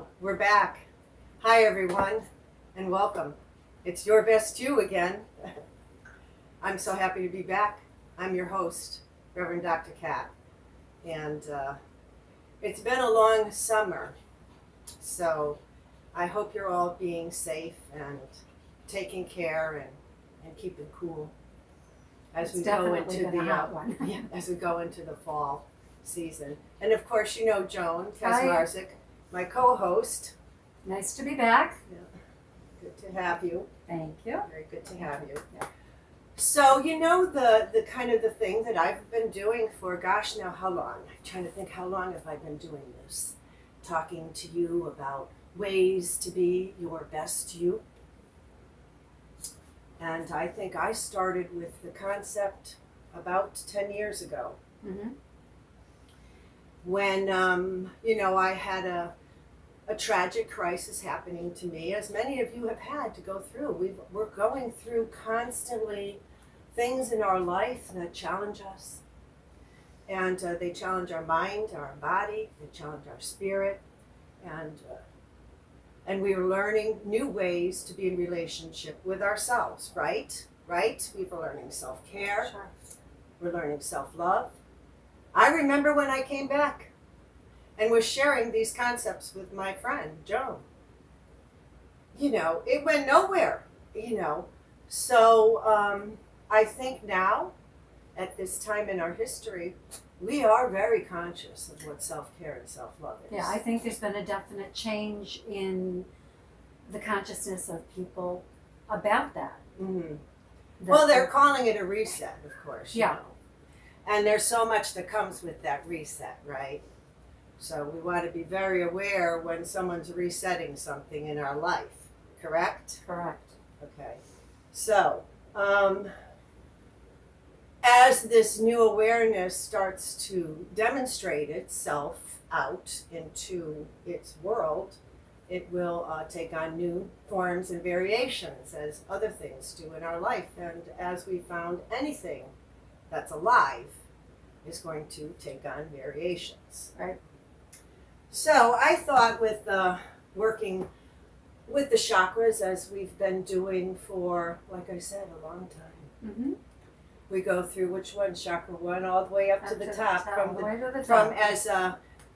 So we're back. Hi everyone and welcome. It's Your Best You again. I'm so happy to be back. I'm your host, Reverend Dr. Kat. And it's been a long summer, so I hope you're all being safe and taking care and keeping cool as we go into the hot one. as we go into the fall season. And of course, you know Joan Kaczmarczyk, my co-host. Nice to be back. Yeah. Good to have you. Thank you. Very good to have you. Yeah. So you know the kind of the thing that I've been doing for gosh now how long? I'm trying to think how long have I been doing this? Talking to you about ways to be your best you. And I think I started with the concept about 10 years ago. Mm-hmm. When I had a tragic crisis happening to me, as many of you have had to go through. We're going through constantly things in our life that challenge us. And they challenge our mind, our body, they challenge our spirit. And we are learning new ways to be in relationship with ourselves, right? Right? We're learning self-care. Sure. We're learning self-love. I remember when I came back and was sharing these concepts with my friend, Joan. It went nowhere, So I think now, at this time in our history, we are very conscious of what self-care and self-love is. Yeah, I think there's been a definite change in the consciousness of people about that. Mm-hmm. Well, they're calling it a reset, of course. Yeah. And there's so much that comes with that reset, right? So we want to be very aware when someone's resetting something in our life, correct? Correct. Okay. So, as this new awareness starts to demonstrate itself out into its world, it will take on new forms and variations as other things do in our life. And as we found, anything that's alive is going to take on variations. Right. So I thought with working with the chakras, as we've been doing for, like I said, a long time. Mm-hmm. We go through which one, chakra 1, all the way up to the top.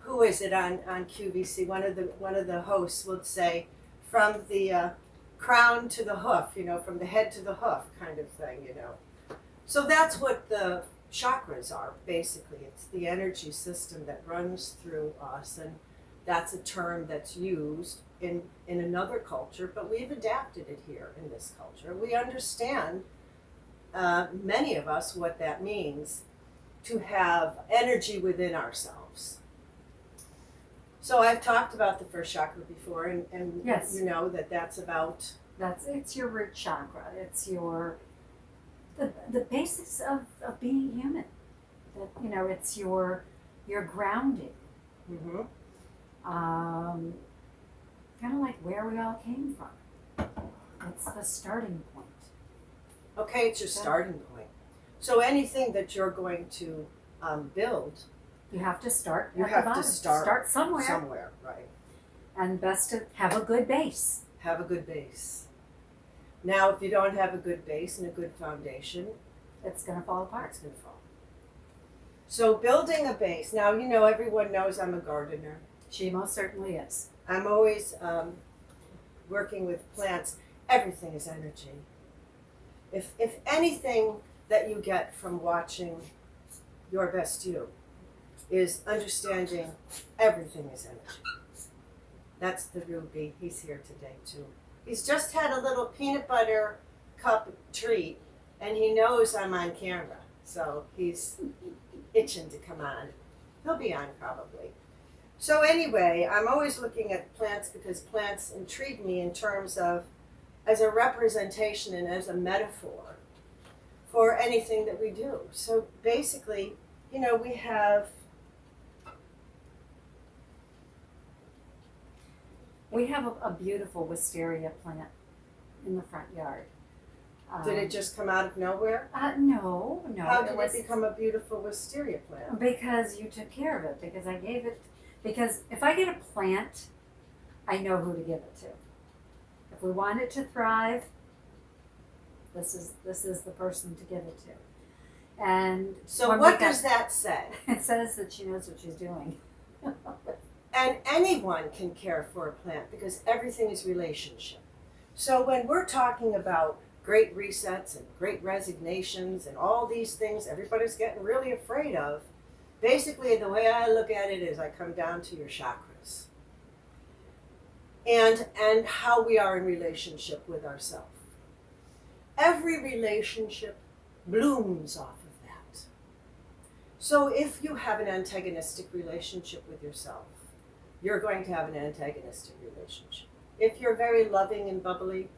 Who is it on QVC? One of the hosts would say, from the crown to the hoof, from the head to the hoof, kind of thing, So that's what the chakras are, basically. It's the energy system that runs through us, and that's a term that's used in another culture, but we've adapted it here in this culture. We understand, many of us, what that means to have energy within ourselves. So I've talked about the first chakra before, and yes. You know that's about... It's your root chakra. It's the basics of being human. It's your grounding. Mm-hmm. Kind of like where we all came from. It's the starting point. Okay, it's your starting point. So anything that you're going to build, you have to start. You have to start somewhere. Somewhere, right? And best to have a good base. Have a good base. Now, if you don't have a good base and a good foundation, it's going to fall apart. It's going to fall. So building a base. Now, everyone knows I'm a gardener. She most certainly is. I'm always working with plants. Everything is energy. If anything that you get from watching Your Best You is understanding everything is energy. That's the Ruby. He's here today too. He's just had a little peanut butter cup treat, and he knows I'm on camera, so he's itching to come on. He'll be on probably. So anyway, I'm always looking at plants because plants intrigue me in terms of as a representation and as a metaphor for anything that we do. So basically, we have a beautiful wisteria plant in the front yard. Did it just come out of nowhere? No. How did it become a beautiful wisteria plant? Because you took care of it. Because if I get a plant I know who to give it to. If we want it to thrive, this is the person to give it to. And So when what does that say? It says that she knows what she's doing. And anyone can care for a plant because everything is relationship. So when we're talking about great resets and great resignations and all these things everybody's getting really afraid of, basically the way I look at it is I come down to your chakras and how we are in relationship with ourselves. Every relationship blooms off of that. So if you have an antagonistic relationship with yourself, you're going to have an antagonistic relationship. If you're very loving and bubbly,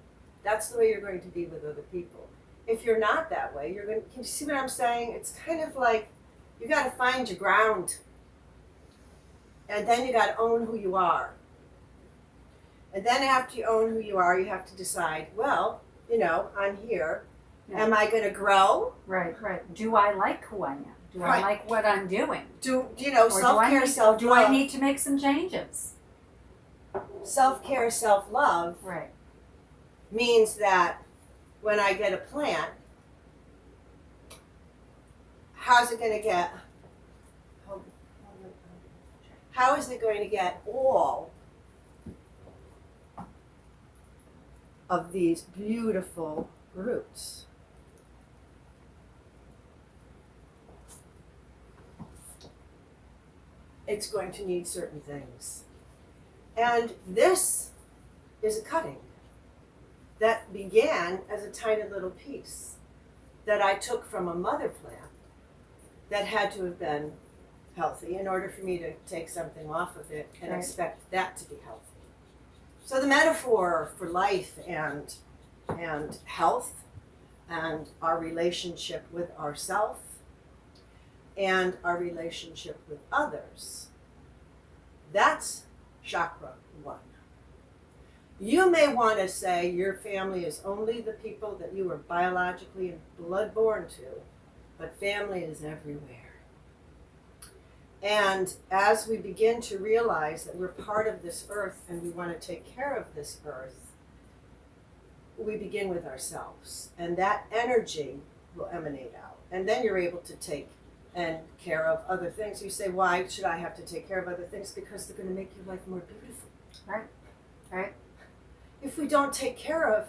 that's the way you're going to be with other people. If you're not that way, you're going to, can you see what I'm saying? It's kind of like you got to find your ground. And then you got to own who you are. And then after you own who you are, you have to decide, well, I'm here. Yeah. Am I going to grow? Right. Do I like who I am? Do I like what I'm doing? Self-care, self-love. Do I need to make some changes? Self-care, self-love Right. means that when I get a plant, how is it going to get all of these beautiful roots? It's going to need certain things. And this is a cutting that began as a tiny little piece that I took from a mother plant that had to have been healthy in order for me to take something off of it and expect that to be healthy. So the metaphor for life and health and our relationship with ourselves and our relationship with others, that's chakra 1. You may want to say your family is only the people that you were biologically and blood born to, but family is everywhere. And as we begin to realize that we're part of this earth and we want to take care of this earth, we begin with ourselves. And that energy will emanate out. And then you're able to take and care of other things. You say, why should I have to take care of other things? Because they're going to make your life more beautiful. Right. If we don't take care of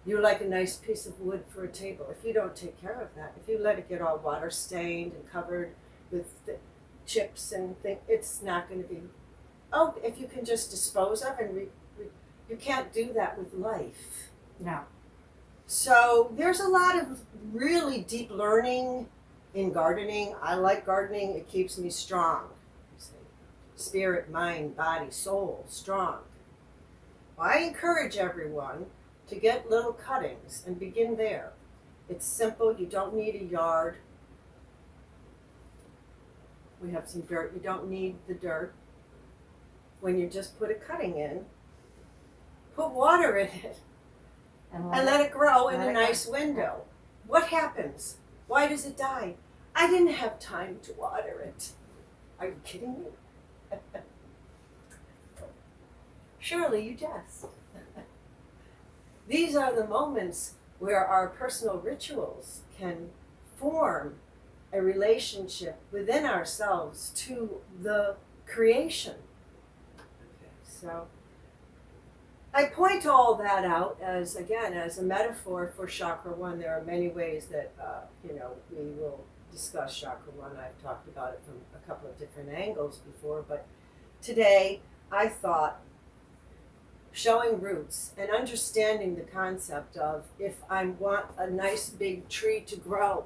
you're like a nice piece of wood for a table. If you don't take care of that, if you let it get all water stained and covered with the chips and things, it's not going to be, if you can just dispose of and you can't do that with life. No. So there's a lot of really deep learning in gardening. I like gardening. It keeps me strong. Spirit, mind, body, soul, strong. Well, I encourage everyone to get little cuttings and begin there. It's simple. You don't need a yard. We have some dirt. You don't need the dirt. When you just put a cutting in, put water in it and let it grow in a nice window. What happens? Why does it die? I didn't have time to water it. Are you kidding me? Surely you jest. These are the moments where our personal rituals can form a relationship within ourselves to the creation. Okay, so I point all that out as a metaphor for chakra 1. There are many ways that we will discuss chakra 1. I've talked about it from a couple of different angles before, but today I thought showing roots and understanding the concept of if I want a nice big tree to grow,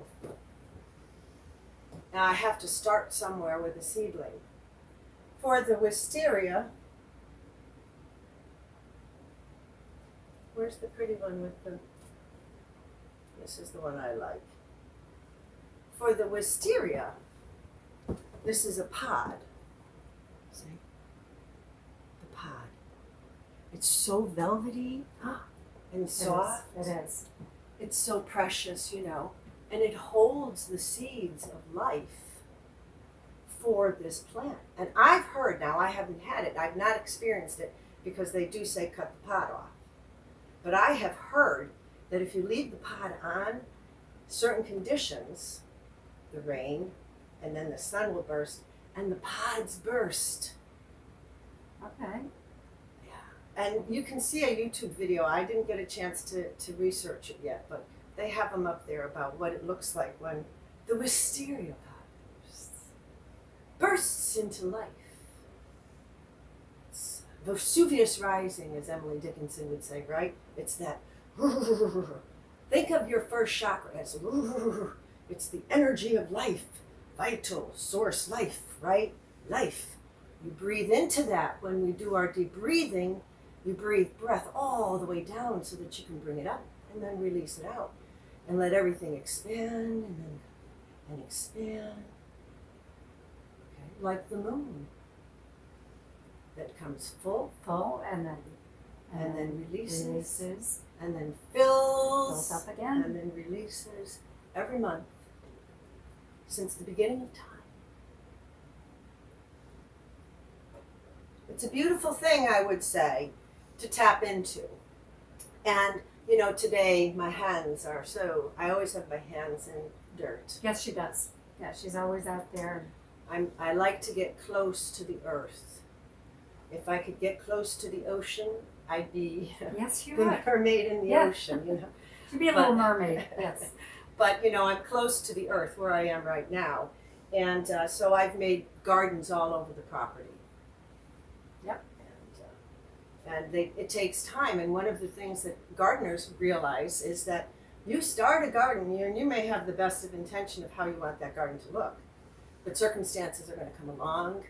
I have to start somewhere with a seedling. For the wisteria, where's the pretty one with the, this is the one I like. For the wisteria, this is a pod. See? The pod. It's so velvety and soft. It is. It's so precious, and it holds the seeds of life for this plant. And I've heard, now I haven't had it, I've not experienced it, because they do say cut the pot off. But I have heard that if you leave the pot on, certain conditions, the rain, and then the sun will burst, and the pods burst. Okay. And you can see a YouTube video. I didn't get a chance to research it yet, but they have them up there about what it looks like when the wisteria pod bursts into life. It's Vesuvius rising, as Emily Dickinson would say, right? It's that. Think of your first chakra as it's the energy of life, vital source life, right? Life. You breathe into that. When we do our deep breathing, you breathe breath all the way down so that you can bring it up and then release it out and let everything expand and expand. Okay. Like the moon that comes full and then releases releases, and then fills up again, and then releases every month since the beginning of time. It's a beautiful thing, I would say, to tap into. And, you know, today my hands are so, I always have my hands in dirt. Yes, she does. Yeah, she's always out there. I like to get close to the earth. If I could get close to the ocean, I'd be Yes, you the would. mermaid in the Yeah. ocean, you know. She'd be a little mermaid. Yes. But, you know, I'm close to the earth where I am right now. And so I've made gardens all over the property. Yep. And it takes time. And one of the things that gardeners realize is that you start a garden and you may have the best of intention of how you want that garden to look. But circumstances are going to come along.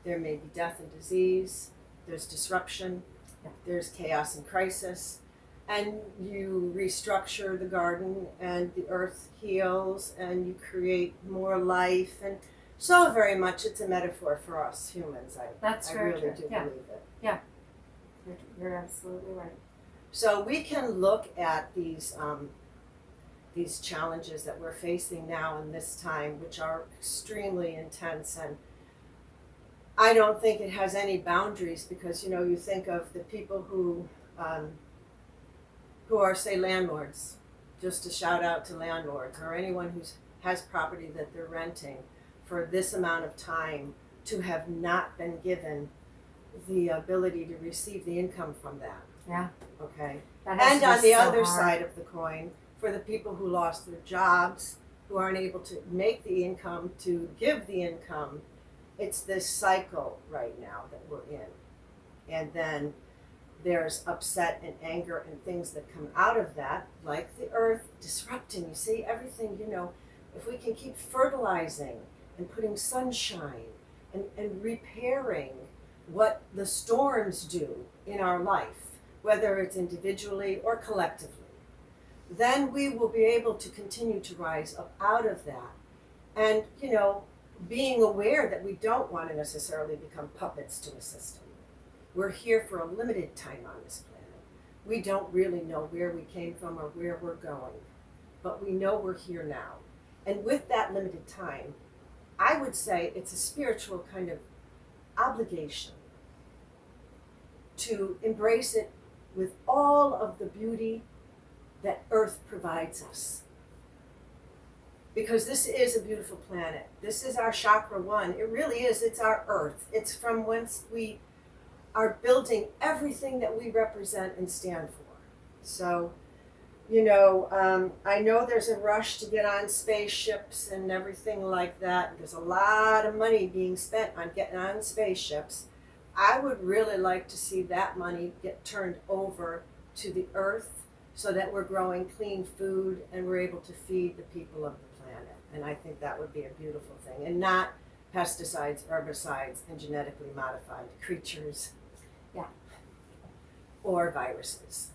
There may be death and disease. There's disruption. Yeah. There's chaos and crisis. And you restructure the garden and the earth heals and you create more life. And so very much it's a metaphor for us humans. That's I very really true. do Yeah. believe it. You're absolutely right. So we can look at these challenges that we're facing now in this time, which are extremely intense, and I don't think it has any boundaries because, you know, you think of the people who are, say, landlords, just a shout out to landlords or anyone who has property that they're renting for this amount of time to have not been given the ability to receive the income from that. Yeah. Okay. That has And to be on the so other hard. side of the coin, for the people who lost their jobs, who aren't able to make the income, to give the income, it's this cycle right now that we're in. And then there's upset and anger and things that come out of that, like the earth disrupting. You see, everything, you know, if we can keep fertilizing and putting sunshine and repairing what the storms do in our life, whether it's individually or collectively, then we will be able to continue to rise up out of that. And, you know, being aware that we don't want to necessarily become puppets to a system. We're here for a limited time on this planet. We don't really know where we came from or where we're going, but we know we're here now. And with that limited time, I would say it's a spiritual kind of obligation to embrace it with all of the beauty that Earth provides us. Because this is a beautiful planet. This is our chakra one. It really is. It's our Earth. It's from whence we are building everything that we represent and stand for. So, you know, I know there's a rush to get on spaceships and everything like that. There's a lot of money being spent on getting on spaceships. I would really like to see that money get turned over to the earth so that we're growing clean food and we're able to feed the people of the planet. And I think that would be a beautiful thing. And not pesticides, herbicides, and genetically modified creatures. Yeah. Or viruses.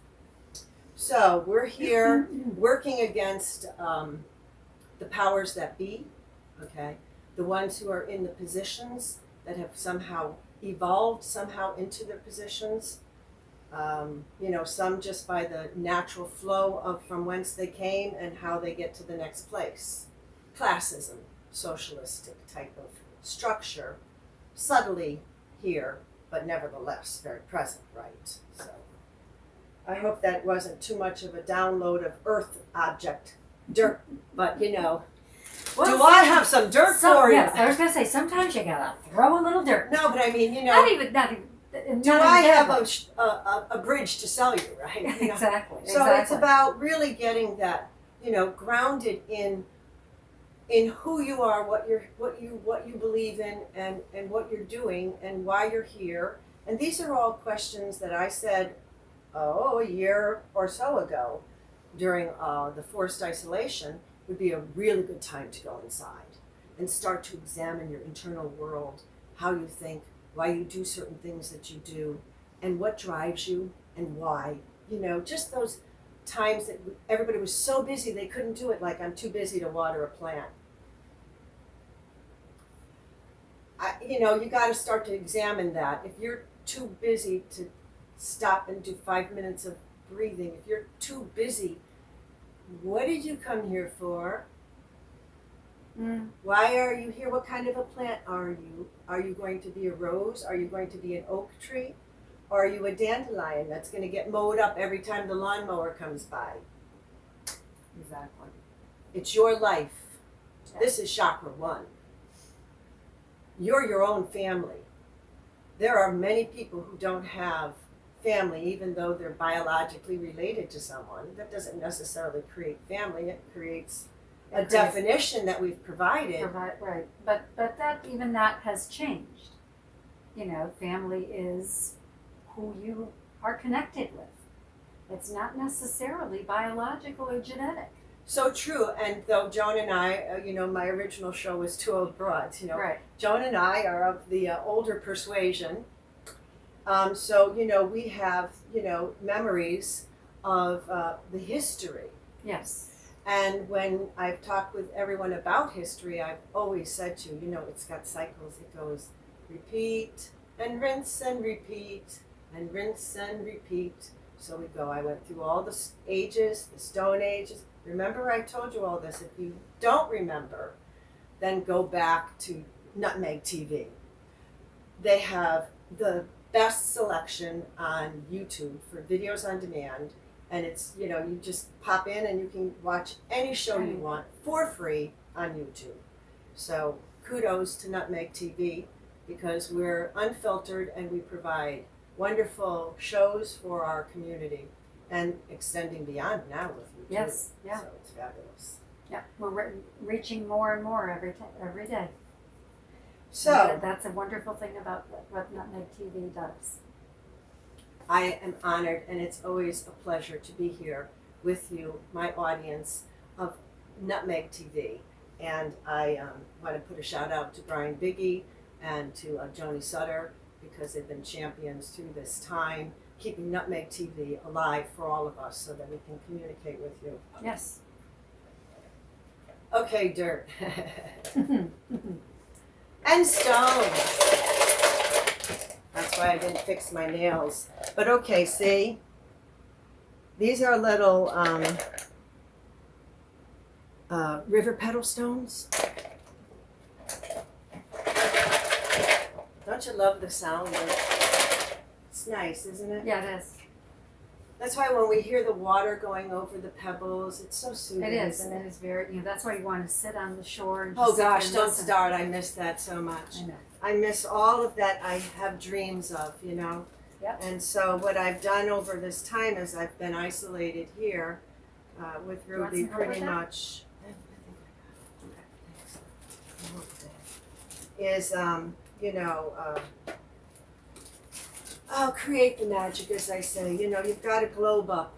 So we're here working against the powers that be, okay? The ones who are in the positions that have somehow evolved somehow into their positions. You know, some just by the natural flow of from whence they came and how they get to the next place. Classism, socialistic type of structure, subtly here, but nevertheless very present, right? So I hope that wasn't too much of a download of earth object, dirt, but you know, Well, do I have some dirt for you? Yes, I was gonna say sometimes you gotta throw a little dirt. No, but I mean, you know, Not even. do I have a bridge to sell you, right? You know? Exactly. So it's about really getting that, you know, grounded in who you are, what you believe in, and what you're doing, and why you're here. And these are all questions that I said, a year or so ago, during the forced isolation, would be a really good time to go inside and start to examine your internal world, how you think, why you do certain things that you do, and what drives you and why. You know, just those times that everybody was so busy they couldn't do it, like I'm too busy to water a plant. You know, you got to start to examine that. If you're too busy to stop and do 5 minutes of breathing, if you're too busy, what did you come here for? Why are you here? What kind of a plant are you? Are you going to be a rose? Are you going to be an oak tree? Or are you a dandelion that's going to get mowed up every time the lawnmower comes by? Exactly. It's your life. Yeah. This is Chakra 1. You're your own family. There are many people who don't have family, even though they're biologically related to someone. That doesn't necessarily create family. It creates a definition that we've provided. Right. But that even that has changed. You know, family is who you are connected with. It's not necessarily biological or genetic. So true. And though Joan and I, you know, my original show was Two Old Broads, you know, Right. Joan and I are of the older persuasion. So, you know, we have, you know, memories of the history. Yes. And when I've talked with everyone about history, I've always said to you know, it's got cycles. It goes repeat and rinse and repeat and rinse and repeat. So we go, I went through all the ages, the Stone Ages. Remember I told you all this. If you don't remember, then go back to Nutmeg TV. They have the best selection on YouTube for videos on demand. And it's, you know, you just pop in and you can watch any show you want for free on YouTube. So kudos to Nutmeg TV because we're unfiltered and we provide wonderful shows for our community and extending beyond now with YouTube. Yes. Yeah. So it's fabulous. Yeah. We're reaching more and more every day. So that's a wonderful thing about what Nutmeg TV does. I am honored, and it's always a pleasure to be here with you, my audience of Nutmeg TV. And I want to put a shout out to Brian Biggie and to Joni Sutter because they've been champions through this time, keeping Nutmeg TV alive for all of us so that we can communicate with you. Yes. Okay, dirt. And stones. That's why I didn't fix my nails. But okay, see? These are little river petal stones. Don't you love the sound of it? It's nice, isn't it? Yeah, it is. That's why when we hear the water going over the pebbles, it's so soothing. It is. Isn't It is very, that's why you want to sit on the shore and Oh just sit gosh, and don't listen. start. I miss that so much. I know. I miss all of that I have dreams of, you know. Yep. And so what I've done over this time is I've been isolated here with You want Ruby some help pretty with that? much. Is you know, create the magic, as I say. You know, you've got to globe up.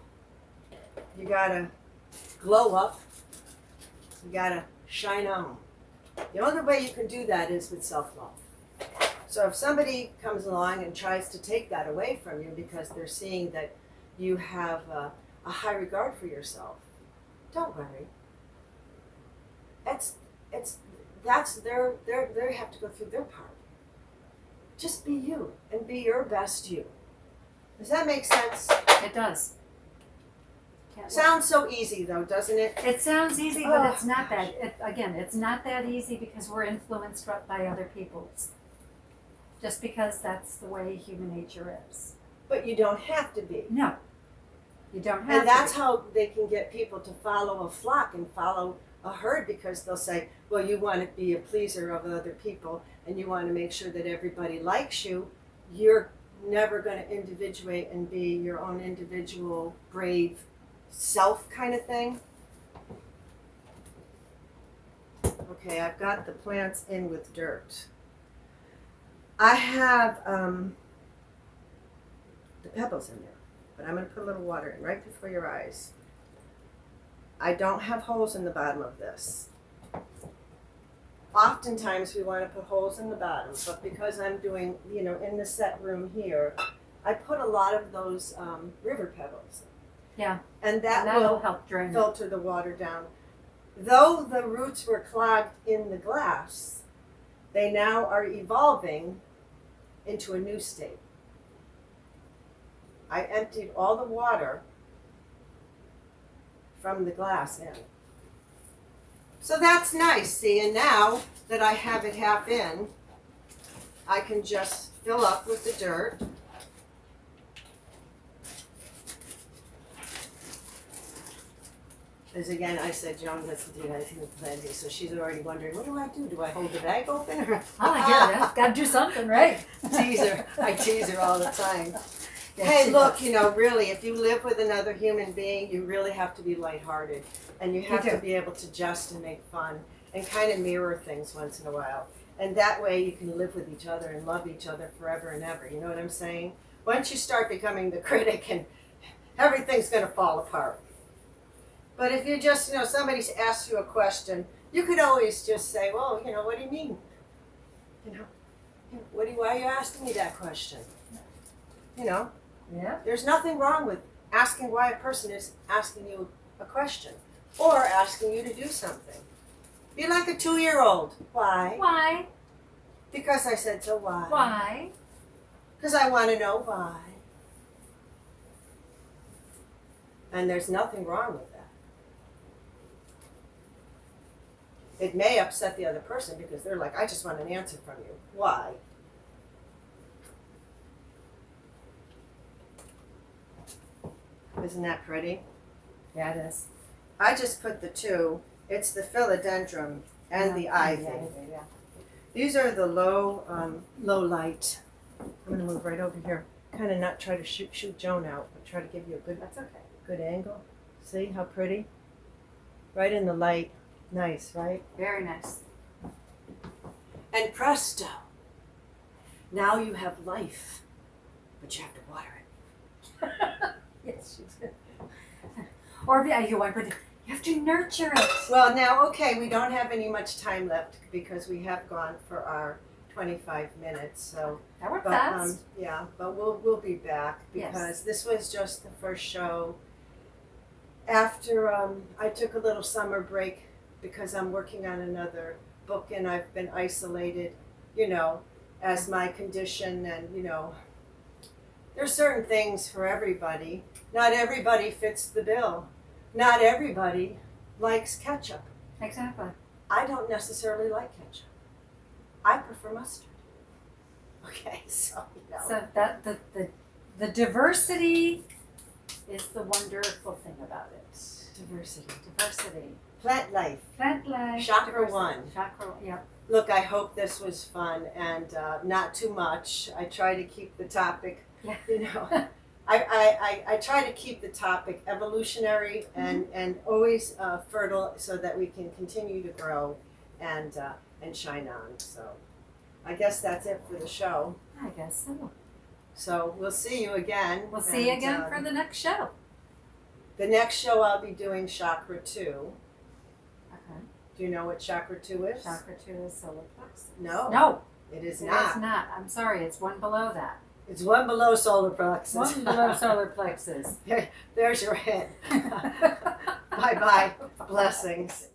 You got to glow up. You got to shine on. The only way you can do that is with self-love. So if somebody comes along and tries to take that away from you because they're seeing that you have a high regard for yourself, don't worry. They have to go through their part. Just be you and be your best you. Does that make sense? It does. can't. Sounds so easy though, doesn't it? It sounds easy, but Oh, it's not gosh. that. Again, it's not that easy because we're influenced by other people. Just because that's the way human nature is. But you don't have to be. No, you don't have And that's to. how they can get people to follow a flock and follow a herd, because they'll say, well, you want to be a pleaser of other people and you want to make sure that everybody likes you. You're never going to individuate and be your own individual, brave self kind of thing. Okay, I've got the plants in with dirt. I have the pebbles in there, but I'm going to put a little water in right before your eyes. I don't have holes in the bottom of this. Oftentimes we want to put holes in the bottom, but because I'm doing, in the set room here, I put a lot of those river pebbles. Yeah. And that That'll will help drain it. filter the water down. Though the roots were clogged in the glass, they now are evolving into a new state. I emptied all the water from the glass in. So that's nice, see, and now that I have it half in, I can just fill up with the dirt. As again, I said Joan doesn't do anything with planting, so she's already wondering, what do I do? Do I hold the bag open? Or Oh, yeah, gotta do something, right? I tease her all the time. Yes, Hey, she look, does. really, if you live with another human being, you really have to be lighthearted. And you have do. to be able to jest and make fun and kind of mirror things once in a while. And that way you can live with each other and love each other forever and ever. You know what I'm saying? Once you start becoming the critic, and everything's going to fall apart. But if you just, somebody asks you a question, you could always just say, well, what do you mean? Why are you asking me that question? Yeah. There's nothing wrong with asking why a person is asking you a question or asking you to do something. Be like a 2-year-old. Why? Why? Because I said so. Why? Why? Because I want to know why. And there's nothing wrong with that. It may upset the other person because they're like, I just want an answer from you. Why? Isn't that pretty? Yeah, it is. I just put the two. It's the philodendron and the ivy. Yeah. These are the low light. I'm going to move right over here. Kind of not try to shoot Joan out, but try to give you a That's okay. good angle. See how pretty? Right in the light. Nice, right? Very nice. And presto. Now you have life, but you have to water it. Yes, you do. Or you have to nurture it. Well, now, okay, we don't have any much time left because we have gone for our 25 minutes. So, That worked but fast. but we'll be back because Yes. this was just the first show. After I took a little summer break because I'm working on another book and I've been isolated, as my condition, and there's certain things for everybody. Not everybody fits the bill. Not everybody likes ketchup. Exactly. I don't necessarily like ketchup. I prefer mustard. Okay, so So that the diversity is the wonderful thing about it. diversity. Diversity. Plant life. Plant life. Chakra diversity. 1. Chakra. Yep. Look, I hope this was fun and not too much. I try to keep the topic, Yeah. I try to keep the topic evolutionary and always fertile so that we can continue to grow and shine on. So I guess that's it for the show. I guess so. So we'll see you again. We'll see you And, again for the next show. The next show I'll be doing Chakra 2. Okay. Do you know what Chakra 2 is? Chakra 2 is solar plexus. No. No, It is it not. is not. I'm sorry, it's one below that. It's one below solar plexus. One below solar plexus. There's your hint. Bye-bye. Blessings.